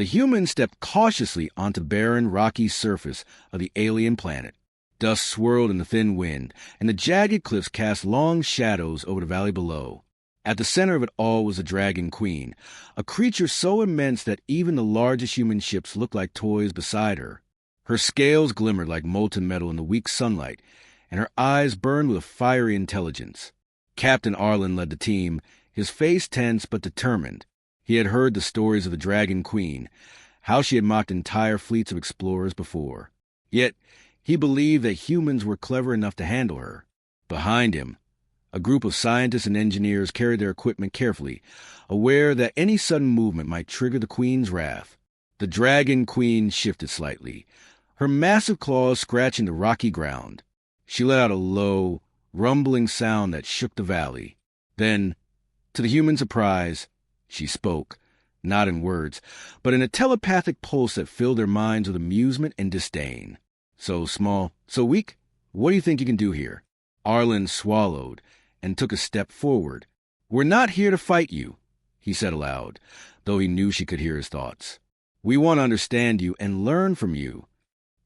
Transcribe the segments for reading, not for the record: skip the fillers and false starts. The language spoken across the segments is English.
The humans stepped cautiously onto the barren, rocky surface of the alien planet. Dust swirled in the thin wind, and the jagged cliffs cast long shadows over the valley below. At the center of it all was the Dragon Queen, a creature so immense that even the largest human ships looked like toys beside her. Her scales glimmered like molten metal in the weak sunlight, and her eyes burned with a fiery intelligence. Captain Arlen led the team, his face tense but determined. He had heard the stories of the Dragon Queen, how she had mocked entire fleets of explorers before. Yet, he believed that humans were clever enough to handle her. Behind him, a group of scientists and engineers carried their equipment carefully, aware that any sudden movement might trigger the Queen's wrath. The Dragon Queen shifted slightly, her massive claws scratching the rocky ground. She let out a low, rumbling sound that shook the valley. Then, to the human surprise, she spoke, not in words, but in a telepathic pulse that filled their minds with amusement and disdain. "So small, so weak? What do you think you can do here?" Arlen swallowed and took a step forward. "We're not here to fight you," he said aloud, though he knew she could hear his thoughts. "We want to understand you and learn from you."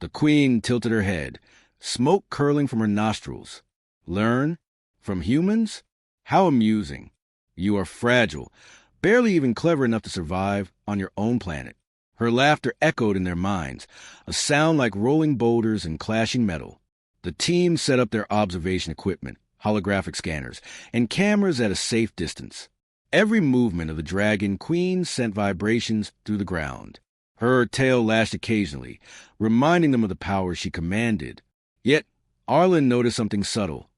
The Queen tilted her head, smoke curling from her nostrils. "Learn? From humans? How amusing. You are fragile, barely even clever enough to survive on your own planet." Her laughter echoed in their minds, a sound like rolling boulders and clashing metal. The team set up their observation equipment, holographic scanners, and cameras at a safe distance. Every movement of the Dragon Queen sent vibrations through the ground. Her tail lashed occasionally, reminding them of the power she commanded. Yet, Arlen noticed something subtle.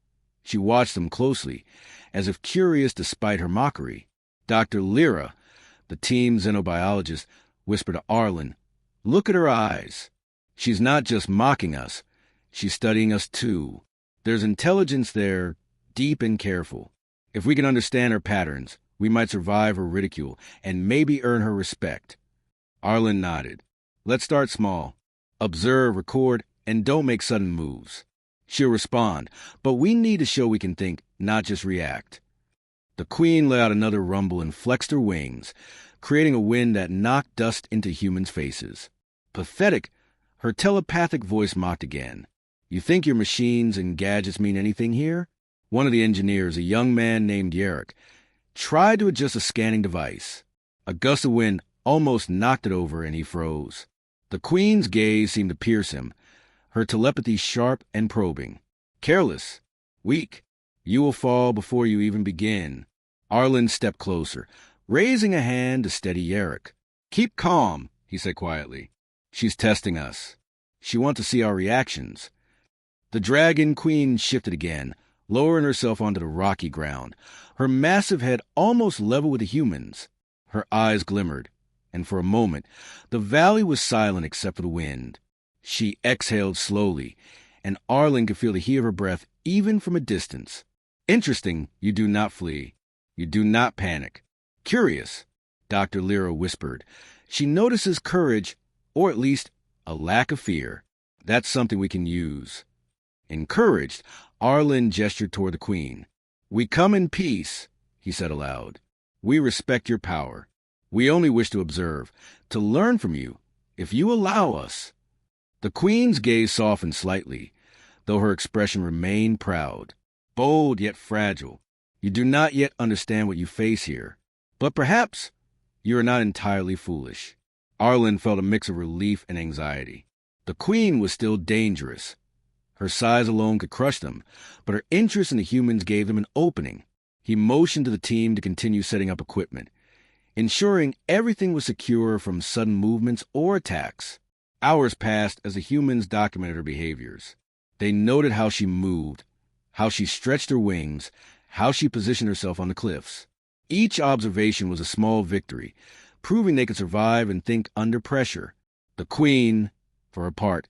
She watched them closely, as if curious despite her mockery. Dr. Lyra, the team xenobiologist, whispered to Arlen, "Look at her eyes. She's not just mocking us. She's studying us too. There's intelligence there, deep and careful. If we can understand her patterns, we might survive her ridicule and maybe earn her respect." Arlen nodded. "Let's start small. Observe, record, and don't make sudden moves. She'll respond, but we need to show we can think, not just react." The Queen let out another rumble and flexed her wings, creating a wind that knocked dust into humans' faces. Pathetic, her telepathic voice mocked again. "You think your machines and gadgets mean anything here?" One of the engineers, a young man named Yarrick, tried to adjust a scanning device. A gust of wind almost knocked it over and he froze. The Queen's gaze seemed to pierce him, her telepathy sharp and probing. "Careless. Weak. You will fall before you even begin." Arlen stepped closer, raising a hand to steady Yarrick. "Keep calm," he said quietly. "She's testing us. She wants to see our reactions." The Dragon Queen shifted again, lowering herself onto the rocky ground, her massive head almost level with the humans. Her eyes glimmered, and for a moment, the valley was silent except for the wind. She exhaled slowly, and Arlen could feel the heat of her breath even from a distance. "Interesting, you do not flee. You do not panic. Curious," Dr. Lyra whispered. "She notices courage, or at least a lack of fear. That's something we can use." Encouraged, Arlen gestured toward the Queen. "We come in peace," he said aloud. "We respect your power. We only wish to observe, to learn from you, if you allow us." The Queen's gaze softened slightly, though her expression remained proud. "Bold yet fragile. You do not yet understand what you face here. But perhaps you are not entirely foolish." Arlen felt a mix of relief and anxiety. The Queen was still dangerous. Her size alone could crush them, but her interest in the humans gave them an opening. He motioned to the team to continue setting up equipment, ensuring everything was secure from sudden movements or attacks. Hours passed as the humans documented her behaviors. They noted how she moved, how she stretched her wings, how she positioned herself on the cliffs. Each observation was a small victory, proving they could survive and think under pressure. The Queen, for her part,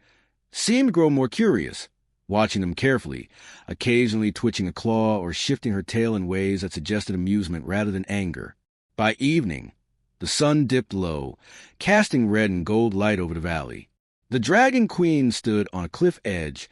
seemed to grow more curious, watching them carefully, occasionally twitching a claw or shifting her tail in ways that suggested amusement rather than anger. By evening, the sun dipped low, casting red and gold light over the valley. The Dragon Queen stood on a cliff edge,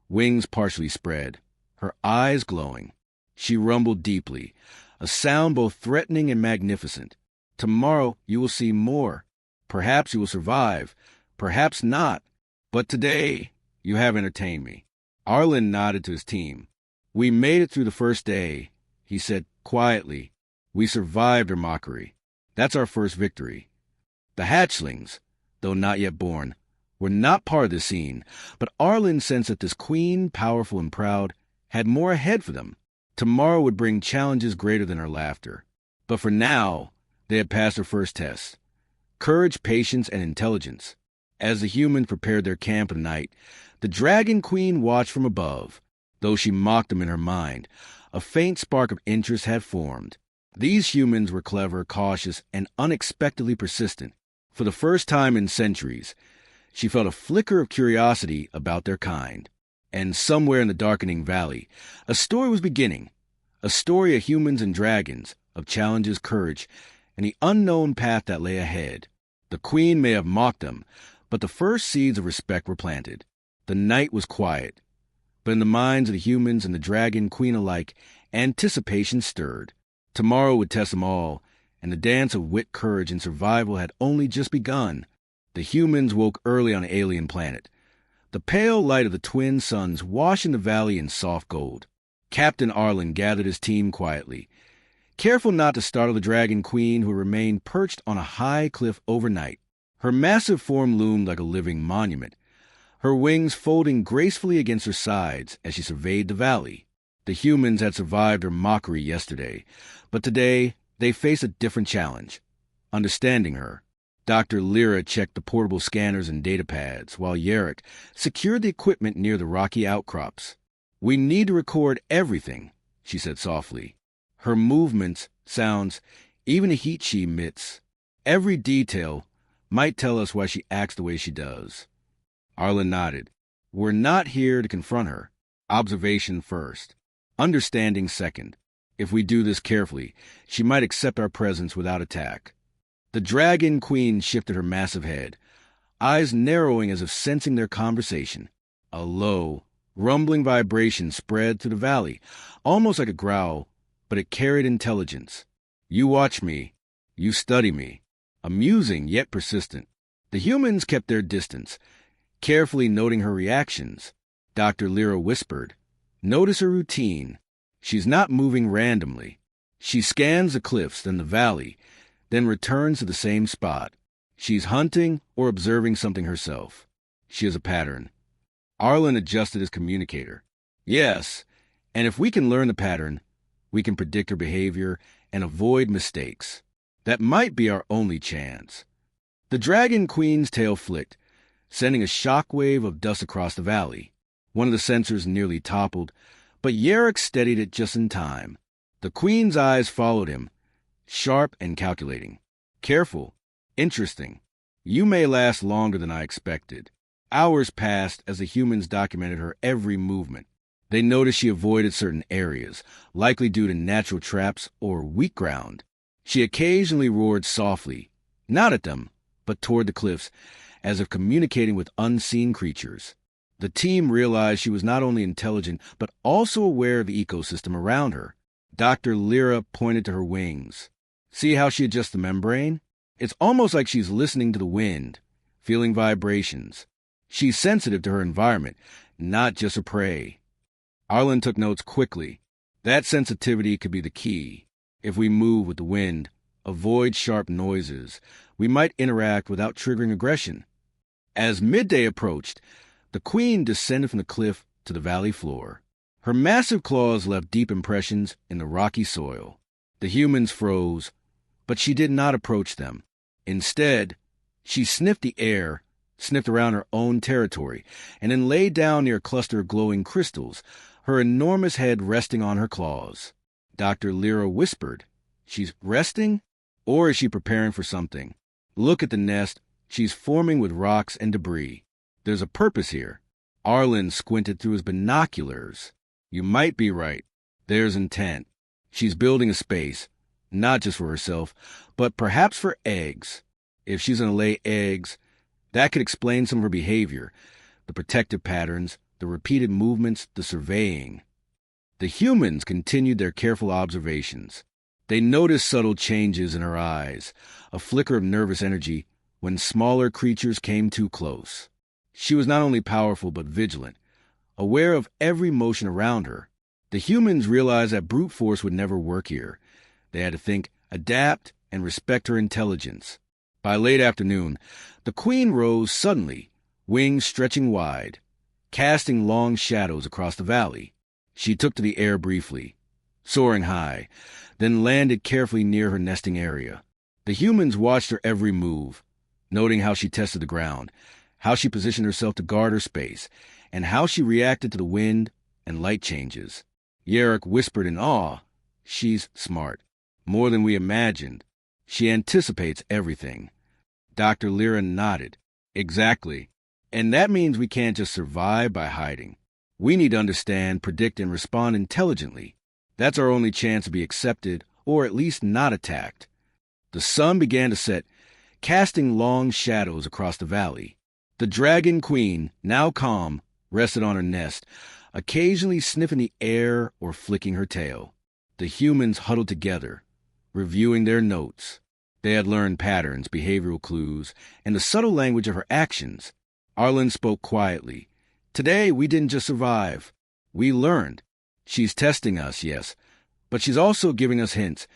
wings partially spread, her eyes glowing. She rumbled deeply, a sound both threatening and magnificent. "Tomorrow you will see more. Perhaps you will survive. Perhaps not. But today, you have entertained me." Arlen nodded to his team. "We made it through the first day," he said quietly. "We survived her mockery. That's our first victory." The hatchlings, though not yet born, were not part of the scene, but Arlen sensed that this queen, powerful and proud, had more ahead for them. Tomorrow would bring challenges greater than her laughter. But for now, they had passed their first test: courage, patience, and intelligence. As the humans prepared their camp of the night, the Dragon Queen watched from above. Though she mocked them in her mind, a faint spark of interest had formed. These humans were clever, cautious, and unexpectedly persistent. For the first time in centuries, she felt a flicker of curiosity about their kind. And somewhere in the darkening valley, a story was beginning. A story of humans and dragons, of challenges, courage, and the unknown path that lay ahead. The queen may have mocked them, but the first seeds of respect were planted. The night was quiet, but in the minds of the humans and the Dragon Queen alike, anticipation stirred. Tomorrow would test them all, and the dance of wit, courage, and survival had only just begun. The humans woke early on the alien planet. The pale light of the twin suns washing the valley in soft gold. Captain Arlen gathered his team quietly, careful not to startle the Dragon Queen, who remained perched on a high cliff overnight. Her massive form loomed like a living monument, her wings folding gracefully against her sides as she surveyed the valley. The humans had survived her mockery yesterday, but today they faced a different challenge: understanding her. Dr. Lyra checked the portable scanners and data pads, while Yarrick secured the equipment near the rocky outcrops. "We need to record everything," she said softly. Her movements, sounds, even the heat she emits. Every detail might tell us why she acts the way she does. Arlen nodded. "We're not here to confront her. Observation first. Understanding second. If we do this carefully, she might accept our presence without attack." The Dragon Queen shifted her massive head, eyes narrowing as if sensing their conversation. A low, rumbling vibration spread through the valley, almost like a growl, but it carried intelligence. "You watch me. You study me." Amusing yet persistent. The humans kept their distance, carefully noting her reactions. Dr. Lyra whispered, "Notice her routine. She's not moving randomly. She scans the cliffs, then the valley, then returns to the same spot. She's hunting or observing something herself. She has a pattern." Arlen adjusted his communicator. "Yes, and if we can learn the pattern, we can predict her behavior and avoid mistakes. That might be our only chance." The Dragon Queen's tail flicked, sending a shockwave of dust across the valley. One of the sensors nearly toppled, but Yarrick steadied it just in time. The Queen's eyes followed him, sharp and calculating. "Careful. Interesting. You may last longer than I expected." Hours passed as the humans documented her every movement. They noticed she avoided certain areas, likely due to natural traps or weak ground. She occasionally roared softly, not at them, but toward the cliffs, as if communicating with unseen creatures. The team realized she was not only intelligent, but also aware of the ecosystem around her. Dr. Lyra pointed to her wings. "See how she adjusts the membrane? It's almost like she's listening to the wind, feeling vibrations. She's sensitive to her environment, not just her prey." Arlen took notes quickly. That sensitivity could be the key. If we move with the wind, avoid sharp noises, we might interact without triggering aggression. As midday approached, the Queen descended from the cliff to the valley floor. Her massive claws left deep impressions in the rocky soil. The humans froze, but she did not approach them. Instead, she sniffed the air, sniffed around her own territory, and then lay down near a cluster of glowing crystals, her enormous head resting on her claws. Dr. Lyra whispered, "She's resting? Or is she preparing for something? Look at the nest. She's forming with rocks and debris. There's a purpose here." Arlen squinted through his binoculars. "You might be right. There's intent. She's building a space, not just for herself, but perhaps for eggs. If she's going to lay eggs, that could explain some of her behavior, the protective patterns, the repeated movements, the surveying." The humans continued their careful observations. They noticed subtle changes in her eyes, a flicker of nervous energy when smaller creatures came too close. She was not only powerful but vigilant, aware of every motion around her. The humans realized that brute force would never work here. They had to think, adapt, and respect her intelligence. By late afternoon, the queen rose suddenly, wings stretching wide, casting long shadows across the valley. She took to the air briefly, soaring high, then landed carefully near her nesting area. The humans watched her every move, noting how she tested the ground, how she positioned herself to guard her space, and how she reacted to the wind and light changes. Yerrick whispered in awe, "She's smart. More than we imagined. She anticipates everything." Dr. Lyra nodded. "Exactly. And that means we can't just survive by hiding. We need to understand, predict, and respond intelligently. That's our only chance to be accepted, or at least not attacked." The sun began to set, casting long shadows across the valley. The dragon queen, now calm, rested on her nest, occasionally sniffing the air or flicking her tail. The humans huddled together, reviewing their notes. They had learned patterns, behavioral clues, and the subtle language of her actions. Arlen spoke quietly. "Today, we didn't just survive. We learned. She's testing us, yes, but she's also giving us hints,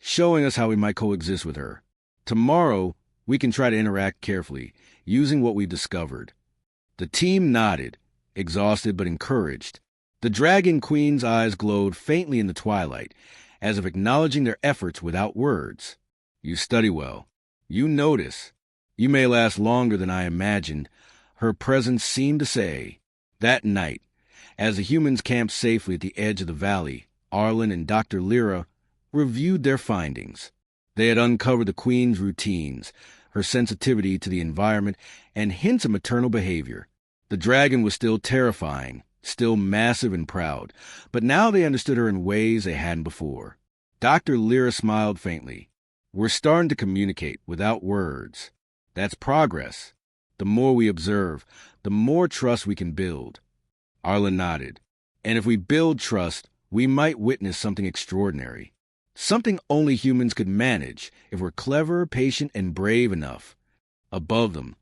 showing us how we might coexist with her. Tomorrow, we can try to interact carefully, using what we've discovered." The team nodded, exhausted but encouraged. The Dragon Queen's eyes glowed faintly in the twilight, as if acknowledging their efforts without words. "You study well. You notice. You may last longer than I imagined," her presence seemed to say. That night, as the humans camped safely at the edge of the valley, Arlen and Dr. Lyra reviewed their findings. They had uncovered the Queen's routines, her sensitivity to the environment, and hints of maternal behavior. The dragon was still terrifying, still massive and proud, but now they understood her in ways they hadn't before. Dr. Lyra smiled faintly. "We're starting to communicate without words. That's progress. The more we observe, the more trust we can build." Arlen nodded. "And if we build trust, we might witness something extraordinary. Something only humans could manage if we're clever, patient, and brave enough." Above them,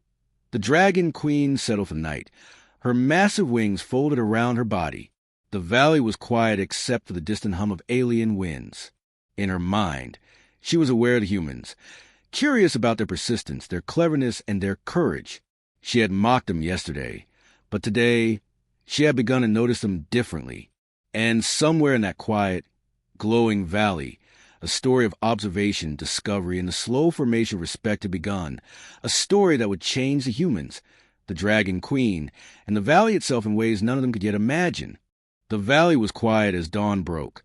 the Dragon Queen settled for night, her massive wings folded around her body. The valley was quiet except for the distant hum of alien winds. In her mind, she was aware of the humans, curious about their persistence, their cleverness, and their courage. She had mocked them yesterday, but today she had begun to notice them differently. And somewhere in that quiet, glowing valley, a story of observation, discovery, and the slow formation of respect had begun, a story that would change the humans, the Dragon Queen, and the valley itself in ways none of them could yet imagine. The valley was quiet as dawn broke,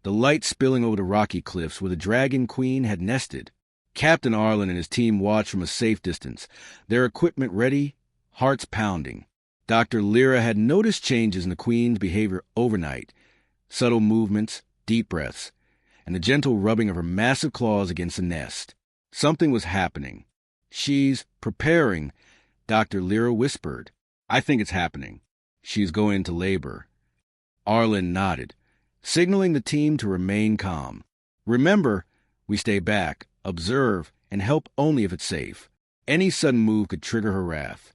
the light spilling over the rocky cliffs where the Dragon Queen had nested. Captain Arlen and his team watched from a safe distance, their equipment ready, hearts pounding. Dr. Lyra had noticed changes in the Queen's behavior overnight, subtle movements, deep breaths, and the gentle rubbing of her massive claws against the nest. Something was happening. "She's preparing," Dr. Lyra whispered. "I think it's happening. She's going into labor." Arlen nodded, signaling the team to remain calm. "Remember, we stay back, observe, and help only if it's safe. Any sudden move could trigger her wrath."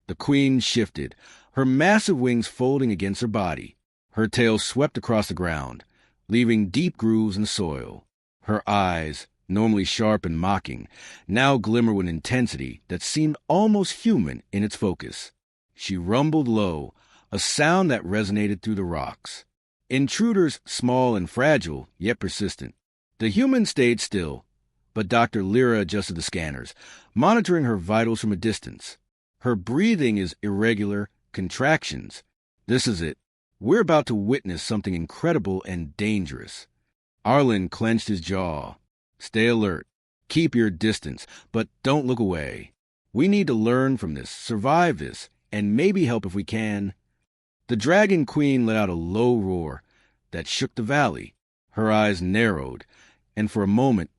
The Queen shifted, her massive wings folding against her body. Her tail swept across the ground, leaving deep grooves in the soil. Her eyes, normally sharp and mocking, now glimmered with intensity that seemed almost human in its focus. She rumbled low, a sound that resonated through the rocks. Intruders small and fragile, yet persistent. The humans stayed still, but Dr. Lyra adjusted the scanners, monitoring her vitals from a distance. Her breathing is irregular, contractions. This is it. We're about to witness something incredible and dangerous. Arlen clenched his jaw. "Stay alert. Keep your distance, but don't look away. We need to learn from this, survive this, and maybe help if we can." The Dragon Queen let out a low roar that shook the valley. Her eyes narrowed, and for a moment,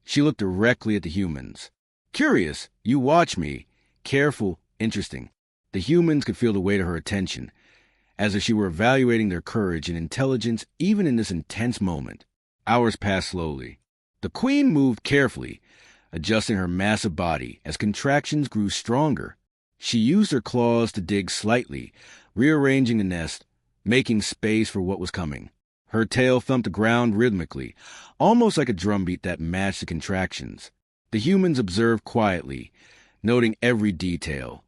she looked directly at the humans. "Curious, you watch me. Careful, interesting." The humans could feel the weight of her attention, as if she were evaluating their courage and intelligence even in this intense moment. Hours passed slowly. The Queen moved carefully, adjusting her massive body as contractions grew stronger. She used her claws to dig slightly, rearranging the nest, making space for what was coming. Her tail thumped the ground rhythmically, almost like a drumbeat that matched the contractions. The humans observed quietly, noting every detail.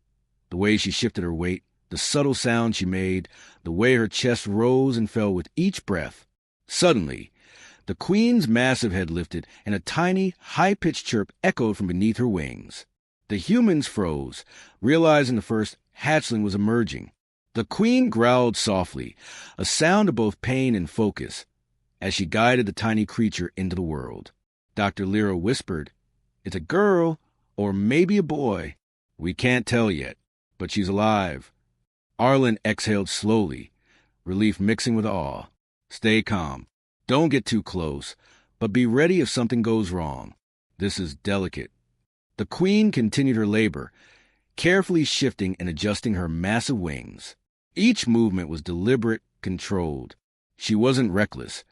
The way she shifted her weight, the subtle sound she made, the way her chest rose and fell with each breath. Suddenly, the queen's massive head lifted, and a tiny, high-pitched chirp echoed from beneath her wings. The humans froze, realizing the first hatchling was emerging. The queen growled softly, a sound of both pain and focus, as she guided the tiny creature into the world. Dr. Lyra whispered, "It's a girl, or maybe a boy. We can't tell yet, but she's alive." Arlen exhaled slowly, relief mixing with awe. "Stay calm. Don't get too close, but be ready if something goes wrong. This is delicate." The queen continued her labor, carefully shifting and adjusting her massive wings. Each movement was deliberate, controlled. She wasn't reckless,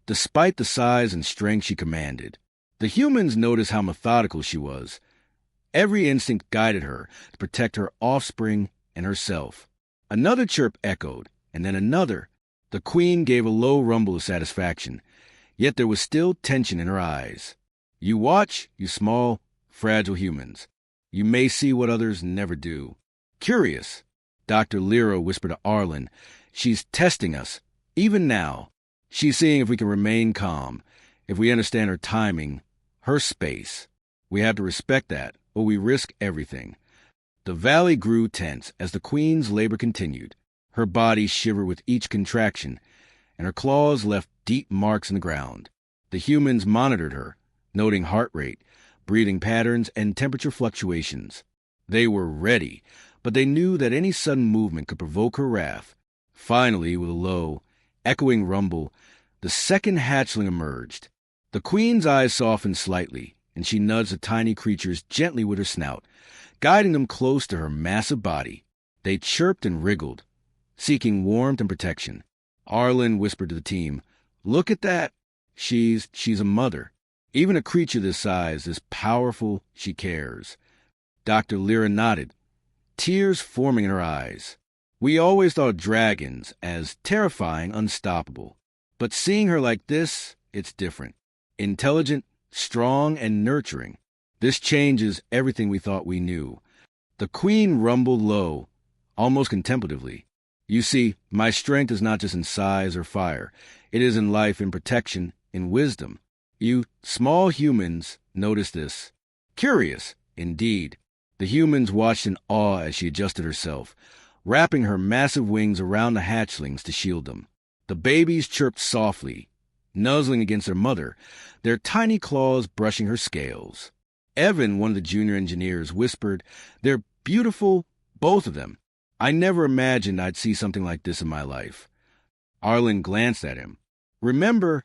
despite the size and strength she commanded. The humans noticed how methodical she was. Every instinct guided her to protect her offspring and herself. Another chirp echoed, and then another. The queen gave a low rumble of satisfaction, yet there was still tension in her eyes. "You watch, you small, fragile humans. You may see what others never do." "Curious," Dr. Lyra whispered to Arlen. "She's testing us, even now. She's seeing if we can remain calm, if we understand her timing, her space. We have to respect that, or we risk everything." The valley grew tense as the queen's labor continued. Her body shivered with each contraction, and her claws left deep marks in the ground. The humans monitored her, noting heart rate, breathing patterns, and temperature fluctuations. They were ready, but they knew that any sudden movement could provoke her wrath. Finally, with a low, echoing rumble, the second hatchling emerged. The queen's eyes softened slightly, and she nudged the tiny creatures gently with her snout, guiding them close to her massive body. They chirped and wriggled, seeking warmth and protection. Arlen whispered to the team, "Look at that. She's a mother. Even a creature this size, this powerful, she cares." Dr. Lyra nodded, tears forming in her eyes. "We always thought of dragons as terrifying, unstoppable. But seeing her like this, it's different. Intelligent, strong, and nurturing. This changes everything we thought we knew." The queen rumbled low, almost contemplatively. "You see, my strength is not just in size or fire. It is in life, in protection, in wisdom. You small humans notice this." "Curious, indeed." The humans watched in awe as she adjusted herself, wrapping her massive wings around the hatchlings to shield them. The babies chirped softly, nuzzling against their mother, their tiny claws brushing her scales. Evan, one of the junior engineers, whispered, "They're beautiful, both of them. I never imagined I'd see something like this in my life." Arlen glanced at him. "Remember,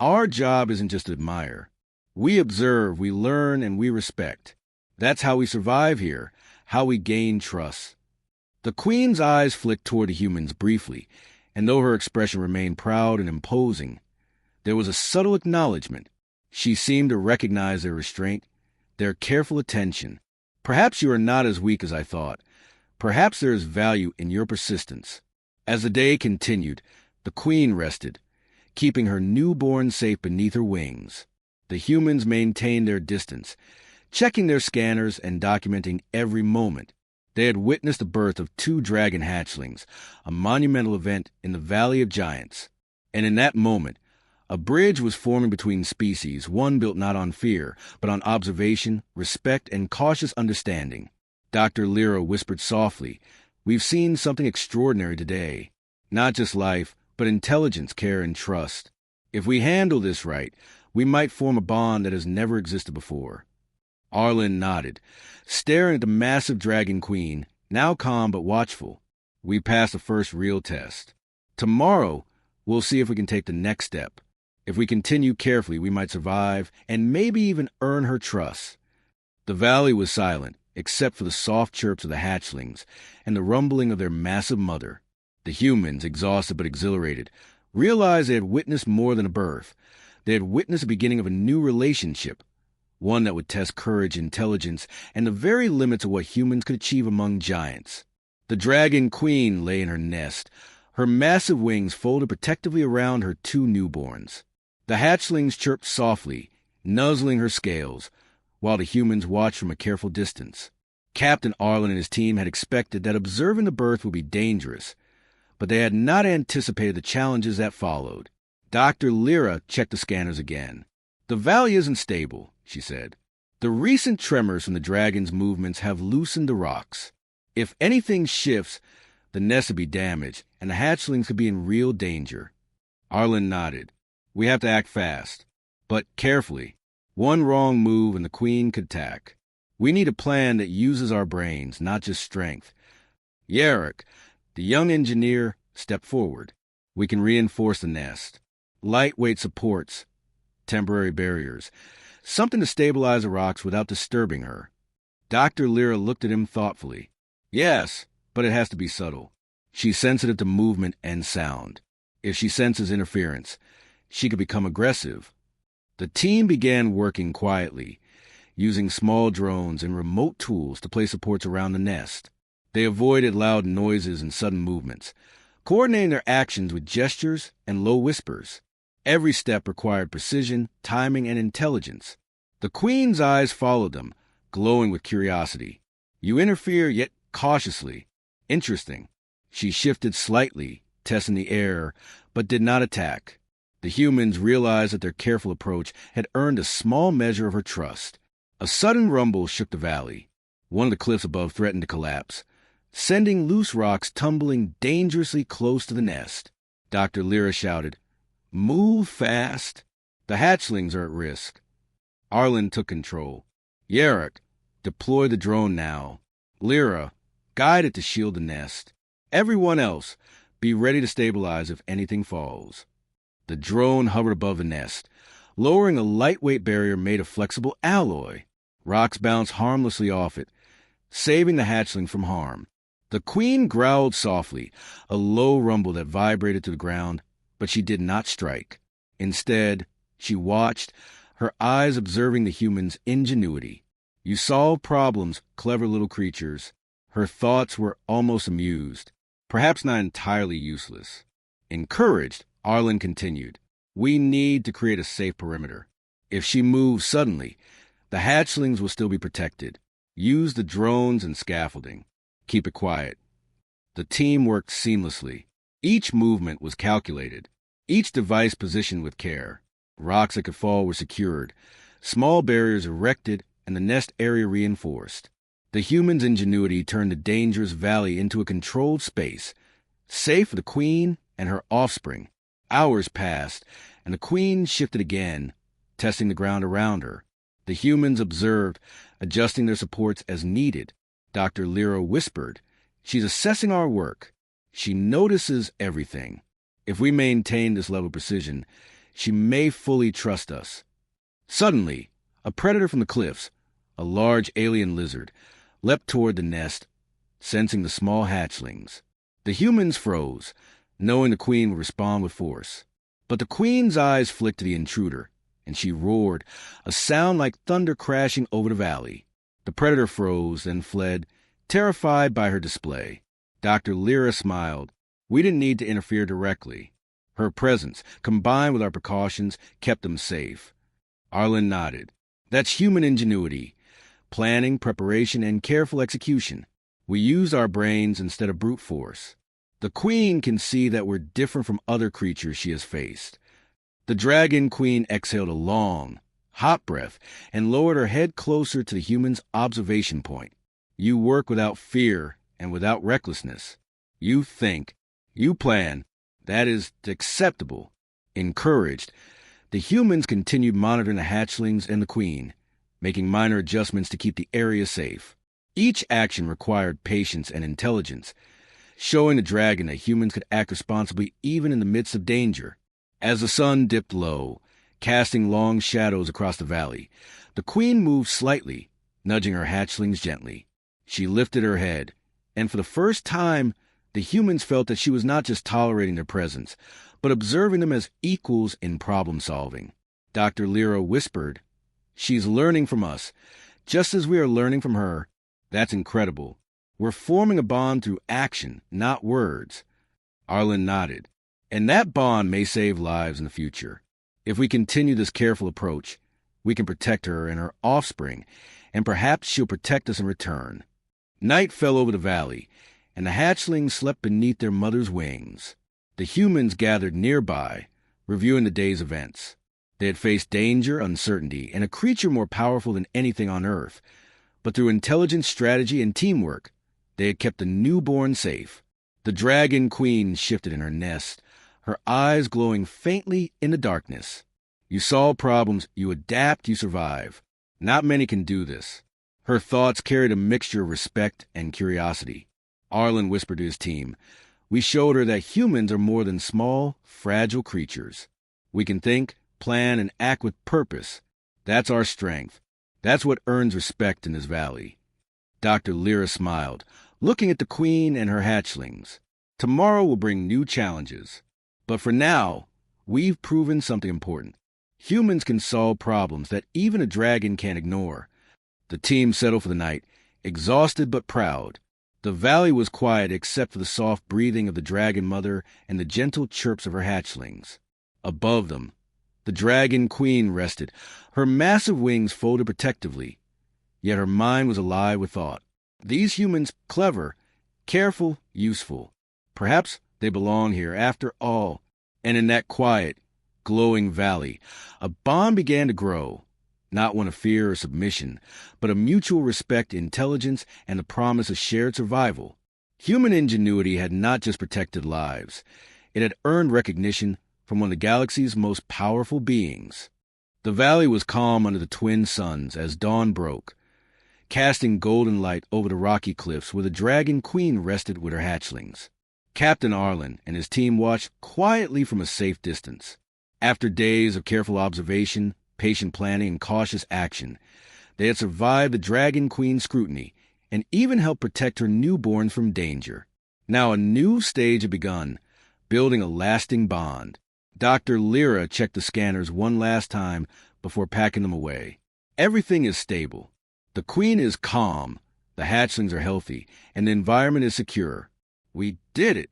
our job isn't just to admire. We observe, we learn, and we respect. That's how we survive here, how we gain trust." The queen's eyes flicked toward the humans briefly, and though her expression remained proud and imposing, there was a subtle acknowledgement. She seemed to recognize their restraint, their careful attention. "Perhaps you are not as weak as I thought. Perhaps there is value in your persistence." As the day continued, the queen rested, keeping her newborn safe beneath her wings. The humans maintained their distance, checking their scanners and documenting every moment. They had witnessed the birth of 2 dragon hatchlings, a monumental event in the Valley of Giants. And in that moment, a bridge was forming between species, one built not on fear, but on observation, respect, and cautious understanding. Dr. Lyra whispered softly, "We've seen something extraordinary today. Not just life, but intelligence, care, and trust. If we handle this right, we might form a bond that has never existed before." Arlen nodded, staring at the massive dragon queen, now calm but watchful. "We passed the first real test. Tomorrow, we'll see if we can take the next step. If we continue carefully, we might survive and maybe even earn her trust." The valley was silent, except for the soft chirps of the hatchlings and the rumbling of their massive mother. The humans, exhausted but exhilarated, realized they had witnessed more than a birth. They had witnessed the beginning of a new relationship, one that would test courage, intelligence, and the very limits of what humans could achieve among giants. The dragon queen lay in her nest, her massive wings folded protectively around her two newborns. The hatchlings chirped softly, nuzzling her scales, while the humans watched from a careful distance. Captain Arlen and his team had expected that observing the birth would be dangerous, but they had not anticipated the challenges that followed. Dr. Lyra checked the scanners again. "The valley isn't stable," she said. "The recent tremors from the dragon's movements have loosened the rocks. If anything shifts, the nest would be damaged, and the hatchlings could be in real danger." Arlen nodded. "We have to act fast, but carefully. One wrong move and the queen could attack. We need a plan that uses our brains, not just strength." Yarrick, the young engineer, stepped forward. "We can reinforce the nest. Lightweight supports, temporary barriers, something to stabilize the rocks without disturbing her." Dr. Lyra looked at him thoughtfully. "Yes, but it has to be subtle. She's sensitive to movement and sound. If she senses interference, she could become aggressive." The team began working quietly, using small drones and remote tools to place supports around the nest. They avoided loud noises and sudden movements, coordinating their actions with gestures and low whispers. Every step required precision, timing, and intelligence. The queen's eyes followed them, glowing with curiosity. "You interfere, yet cautiously. Interesting." She shifted slightly, testing the air, but did not attack. The humans realized that their careful approach had earned a small measure of her trust. A sudden rumble shook the valley. One of the cliffs above threatened to collapse, sending loose rocks tumbling dangerously close to the nest. Dr. Lyra shouted, "Move fast. The hatchlings are at risk." Arlen took control. "Yarrick, deploy the drone now. Lyra, guide it to shield the nest. Everyone else, be ready to stabilize if anything falls." The drone hovered above the nest, lowering a lightweight barrier made of flexible alloy. Rocks bounced harmlessly off it, saving the hatchling from harm. The queen growled softly, a low rumble that vibrated to the ground, but she did not strike. Instead, she watched, her eyes observing the humans' ingenuity. "You solve problems, clever little creatures." Her thoughts were almost amused, perhaps not entirely useless. Encouraged, Arlen continued, "We need to create a safe perimeter. If she moves suddenly, the hatchlings will still be protected. Use the drones and scaffolding. Keep it quiet." The team worked seamlessly. Each movement was calculated, each device positioned with care. Rocks that could fall were secured, small barriers erected, and the nest area reinforced. The humans' ingenuity turned the dangerous valley into a controlled space, safe for the queen and her offspring. Hours passed, and the queen shifted again, testing the ground around her. The humans observed, adjusting their supports as needed. Dr. Lyra whispered, "She's assessing our work. She notices everything. If we maintain this level of precision, she may fully trust us." Suddenly, a predator from the cliffs, a large alien lizard, leapt toward the nest, sensing the small hatchlings. The humans froze, knowing the queen would respond with force. But the queen's eyes flicked to the intruder, and she roared, a sound like thunder crashing over the valley. The predator froze, then fled, terrified by her display. Dr. Lyra smiled. "We didn't need to interfere directly. Her presence, combined with our precautions, kept them safe." Arlen nodded. "That's human ingenuity. Planning, preparation, and careful execution. We used our brains instead of brute force. The queen can see that we're different from other creatures she has faced." The dragon queen exhaled a long, hot breath and lowered her head closer to the human's observation point. "You work without fear and without recklessness. You think. You plan. That is acceptable." Encouraged, the humans continued monitoring the hatchlings and the queen, making minor adjustments to keep the area safe. Each action required patience and intelligence, showing the dragon that humans could act responsibly even in the midst of danger. As the sun dipped low, casting long shadows across the valley, the queen moved slightly, nudging her hatchlings gently. She lifted her head, and for the first time, the humans felt that she was not just tolerating their presence, but observing them as equals in problem-solving. Dr. Lyra whispered, She's learning from us, just as we are learning from her. That's incredible. We're forming a bond through action, not words. Arlen nodded. And that bond may save lives in the future. If we continue this careful approach, we can protect her and her offspring, and perhaps she'll protect us in return. Night fell over the valley, and the hatchlings slept beneath their mother's wings. The humans gathered nearby, reviewing the day's events. They had faced danger, uncertainty, and a creature more powerful than anything on Earth. But through intelligence, strategy, and teamwork, they had kept the newborn safe. The dragon queen shifted in her nest, her eyes glowing faintly in the darkness. You solve problems, you adapt, you survive. Not many can do this. Her thoughts carried a mixture of respect and curiosity. Arlen whispered to his team, "We showed her that humans are more than small, fragile creatures. We can think, plan, and act with purpose. That's our strength. That's what earns respect in this valley." Dr. Lyra smiled, looking at the queen and her hatchlings. "Tomorrow will bring new challenges. But for now, we've proven something important. Humans can solve problems that even a dragon can't ignore." The team settled for the night, exhausted but proud. The valley was quiet except for the soft breathing of the dragon mother and the gentle chirps of her hatchlings. Above them, the dragon queen rested, her massive wings folded protectively. Yet her mind was alive with thought. These humans, clever, careful, useful. Perhaps they belong here after all. And in that quiet, glowing valley, a bond began to grow. Not one of fear or submission, but a mutual respect, intelligence, and the promise of shared survival. Human ingenuity had not just protected lives. It had earned recognition from one of the galaxy's most powerful beings. The valley was calm under the twin suns as dawn broke, casting golden light over the rocky cliffs where the dragon queen rested with her hatchlings. Captain Arlen and his team watched quietly from a safe distance. After days of careful observation, patient planning, and cautious action, they had survived the dragon queen's scrutiny and even helped protect her newborns from danger. Now a new stage had begun, building a lasting bond. Dr. Lyra checked the scanners one last time before packing them away. Everything is stable. The queen is calm, the hatchlings are healthy, and the environment is secure. We did it.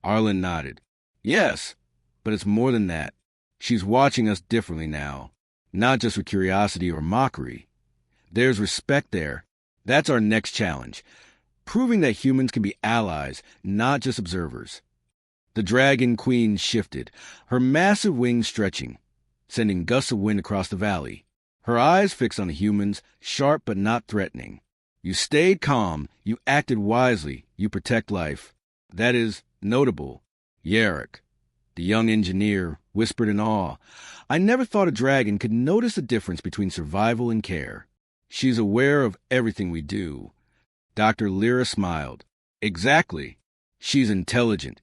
Arlen nodded. Yes, but it's more than that. She's watching us differently now, not just with curiosity or mockery. There's respect there. That's our next challenge, proving that humans can be allies, not just observers. The dragon queen shifted, her massive wings stretching, sending gusts of wind across the valley. Her eyes fixed on the humans, sharp but not threatening. You stayed calm, you acted wisely, you protect life. That is notable. Yarrick, the young engineer, whispered in awe. I never thought a dragon could notice the difference between survival and care. She's aware of everything we do. Dr. Lyra smiled. Exactly. She's intelligent,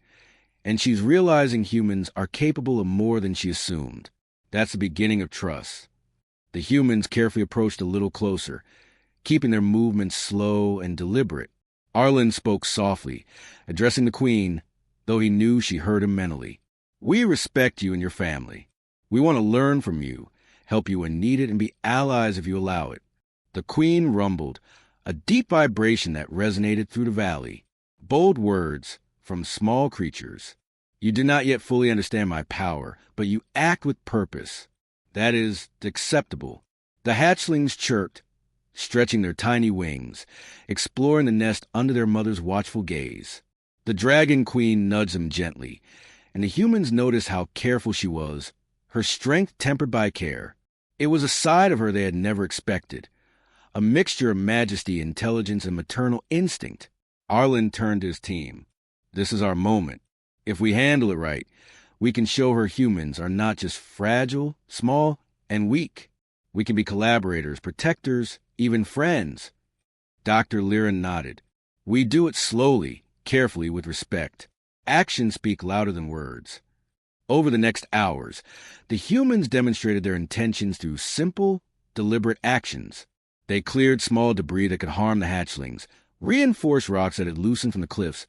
and she's realizing humans are capable of more than she assumed. That's the beginning of trust. The humans carefully approached a little closer, keeping their movements slow and deliberate. Arlen spoke softly, addressing the queen, though he knew she heard him mentally. We respect you and your family. We want to learn from you, help you when needed, and be allies if you allow it. The queen rumbled, a deep vibration that resonated through the valley. Bold words from small creatures. You do not yet fully understand my power, but you act with purpose. That is acceptable. The hatchlings chirped, stretching their tiny wings, exploring the nest under their mother's watchful gaze. The dragon queen nudged them gently, and the humans noticed how careful she was, her strength tempered by care. It was a side of her they had never expected, a mixture of majesty, intelligence, and maternal instinct. Arlen turned to his team. This is our moment. If we handle it right, we can show her humans are not just fragile, small, and weak. We can be collaborators, protectors, even friends. Dr. Lyra nodded. We do it slowly, carefully, with respect. Actions speak louder than words. Over the next hours, the humans demonstrated their intentions through simple, deliberate actions. They cleared small debris that could harm the hatchlings, reinforced rocks that had loosened from the cliffs,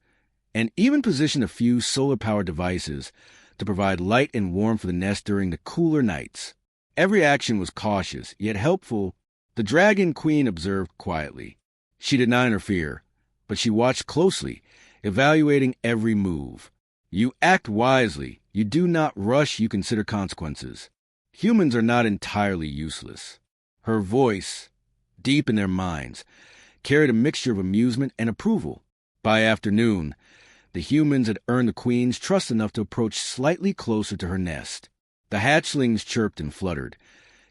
and even positioned a few solar-powered devices to provide light and warmth for the nest during the cooler nights. Every action was cautious, yet helpful. The Dragon Queen observed quietly. She did not interfere, but she watched closely, evaluating every move. You act wisely. You do not rush. You consider consequences. Humans are not entirely useless. Her voice, deep in their minds, carried a mixture of amusement and approval. By afternoon, the humans had earned the Queen's trust enough to approach slightly closer to her nest. The hatchlings chirped and fluttered,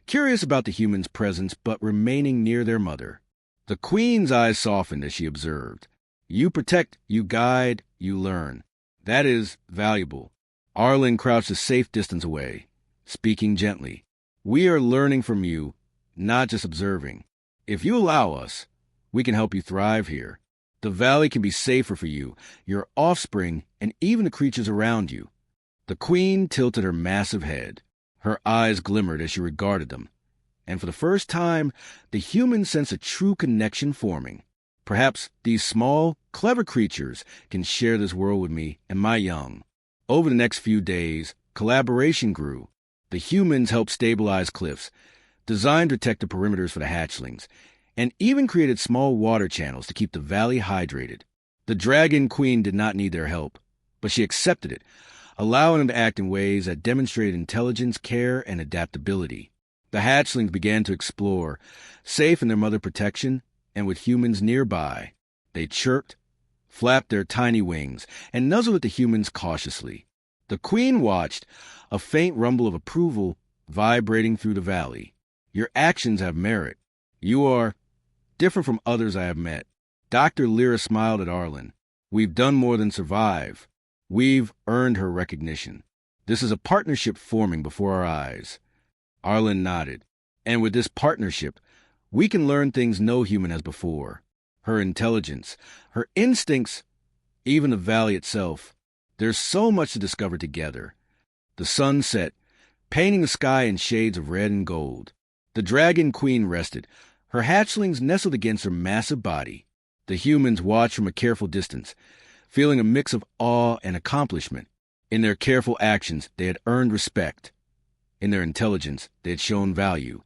curious about the humans' presence but remaining near their mother. The Queen's eyes softened as she observed. You protect, you guide, you learn. That is valuable. Arlen crouched a safe distance away, speaking gently. We are learning from you, not just observing. If you allow us, we can help you thrive here. The valley can be safer for you, your offspring, and even the creatures around you. The Queen tilted her massive head. Her eyes glimmered as she regarded them. And for the first time, the humans sensed a true connection forming. Perhaps these small, clever creatures can share this world with me and my young. Over the next few days, collaboration grew. The humans helped stabilize cliffs, designed protective perimeters for the hatchlings, and even created small water channels to keep the valley hydrated. The Dragon Queen did not need their help, but she accepted it, allowing them to act in ways that demonstrated intelligence, care, and adaptability. The hatchlings began to explore, safe in their mother protection and with humans nearby. They chirped, flapped their tiny wings, and nuzzled at the humans cautiously. The Queen watched, a faint rumble of approval vibrating through the valley. Your actions have merit. You are different from others I have met. Dr. Lyra smiled at Arlen. We've done more than survive. We've earned her recognition. This is a partnership forming before our eyes. Arlen nodded. And with this partnership, we can learn things no human has before. Her intelligence, her instincts, even the valley itself. There's so much to discover together. The sun set, painting the sky in shades of red and gold. The Dragon Queen rested, her hatchlings nestled against her massive body. The humans watched from a careful distance, feeling a mix of awe and accomplishment. In their careful actions, they had earned respect. In their intelligence, they had shown value.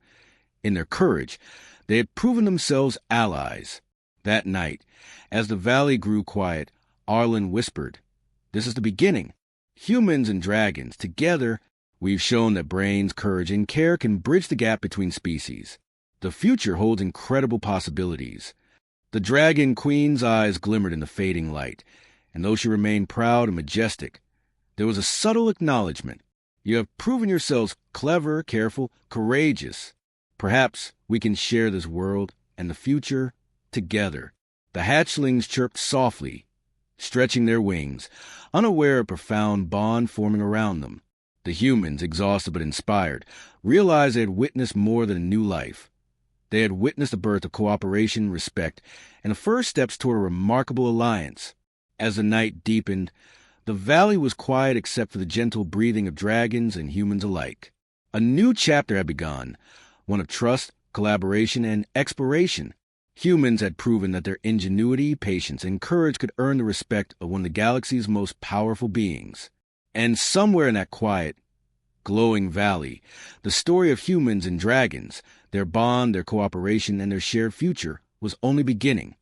In their courage, they had proven themselves allies. That night, as the valley grew quiet, Arlen whispered, "This is the beginning. Humans and dragons, together, we've shown that brains, courage, and care can bridge the gap between species. The future holds incredible possibilities." The Dragon Queen's eyes glimmered in the fading light, and though she remained proud and majestic, there was a subtle acknowledgement. You have proven yourselves clever, careful, courageous. Perhaps we can share this world and the future together. The hatchlings chirped softly, stretching their wings, unaware of a profound bond forming around them. The humans, exhausted but inspired, realized they had witnessed more than a new life. They had witnessed the birth of cooperation, respect, and the first steps toward a remarkable alliance. As the night deepened, the valley was quiet except for the gentle breathing of dragons and humans alike. A new chapter had begun, one of trust, collaboration, and exploration. Humans had proven that their ingenuity, patience, and courage could earn the respect of one of the galaxy's most powerful beings. And somewhere in that quiet, glowing valley, the story of humans and dragons, their bond, their cooperation, and their shared future was only beginning.